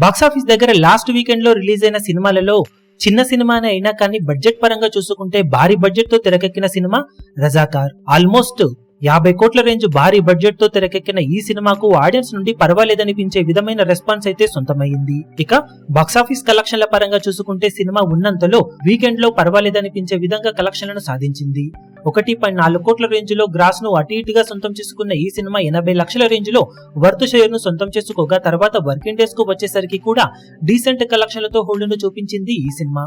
Box office దగ్గర last weekend లో release అయిన సినిమాలలో చిన్న సినిమానే అయినా కానీ బడ్జెట్ పరంగా చూసుకుంటే భారీ బడ్జెట్ తో తెరకెక్కిన సినిమా రజాకార్. ఆల్మోస్ట్ 50 కోట్ల రేంజ్ భారీ బడ్జెట్ తో తెరకెక్కిన ఈ సినిమాకు ఆడియన్స్ నుండి పర్వాలేదనిపించే విధమైన రెస్పాన్స్ అయితే సొంతమైంది. ఇక బాక్సాఫీస్ కలెక్షన్ల పరంగా చూసుకుంటే సినిమా ఉన్నంతలో వీకెండ్ లో పర్వాలేదనిపించే విధంగా కలెక్షన్లను సాధించింది. 1.4 కోట్ల రేంజ్ లో గ్రాస్ ను అటు ఇటుగా సొంతం చేసుకున్న ఈ సినిమా 80 లక్షల రేంజ్ లో వర్త్ షేర్ ను సొంతం చేసుకోగా తర్వాత వర్కింగ్ డేస్ కు వచ్చేసరికి కూడా డీసెంట్ కలెక్షన్లతో హోల్డ్ ను చూపించింది ఈ సినిమా.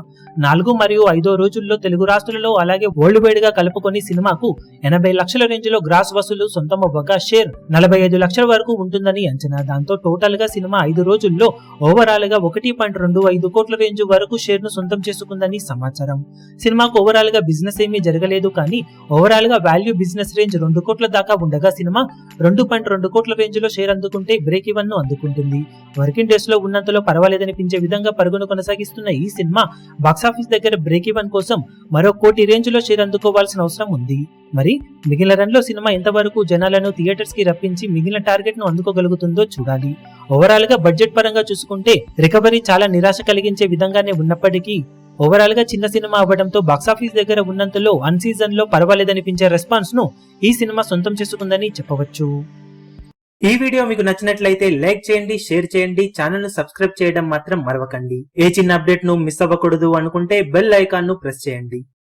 4 మరియు 5 రోజుల్లో తెలుగు రాష్ట్రాలలో అలాగే వరల్డ్ వైడ్ గా కలుపుకొని సినిమాకు 80 లక్షల రేంజ్ లో గ్రాస్ వసూలు సొంతం అవ్వగా షేర్ 45 లక్షల వరకు ఉంటుందని అంచనా. దాంతో టోటల్ గా సినిమా 5 రోజుల్లో ఓవరాల్ గా 1.25 కోట్ల రేంజ్ వరకు షేర్ ను సొంతం చేసుకుందని సమాచారం. సినిమాకు ఓవరాల్ గా బిజినెస్ ఏమీ జరగలేదు కానీ ఓవరాల్ గా వాల్యూ బిజినెస్ రేంజ్ 2 కోట్ల దాకా ఉండగా సినిమా 2.2 కోట్ల రేంజ్ లో షేర్ అందుకుంటే బ్రేక్ ఈవెన్ ను అందుకుంటుంది. వర్కింగ్ డేస్ లో ఉన్నంతలో పర్వాలేదనిపించే విధంగా పరుగును కొనసాగిస్తున్న ఈ సినిమా బాక్సాఫీస్ దగ్గర బ్రేక్ ఈవెన్ కోసం మరో 1 కోటి రేంజ్ లో షేర్ అందుకోవాల్సిన అవసరం ఉంది. మరి మిగిలిన రన్ లో సినిమా ఎంతవరకు జనాలను థియేటర్స్ కి రప్పించి మిగిలిన టార్గెట్ ను అందుకోగలుగుతుందో చూడాలి. ఓవరాల్ గా బడ్జెట్ పరంగా చూసుకుంటే రికవరీ చాలా నిరాశ కలిగించే విధంగానే ఉన్నప్పటికీ ఓవరాల్ గా చిన్న సినిమా అవ్వడంతో బాక్సాఫీస్ దగ్గర ఉన్నంతలో అన్ సీజన్ లో పర్వాలేదనిపించే రెస్పాన్స్ ను ఈ సినిమా సొంతం చేసుకుందని చెప్పవచ్చు. ఈ వీడియో మీకు నచ్చినట్లయితే లైక్ చేయండి, షేర్ చేయండి, ఛానల్ ను సబ్స్క్రైబ్ చేయడం మాత్రం మరవకండి. ఏ చిన్న అప్డేట్ ను మిస్ అవ్వకూడదు అనుకుంటే బెల్ ఐకాన్ ను ప్రెస్ చేయండి.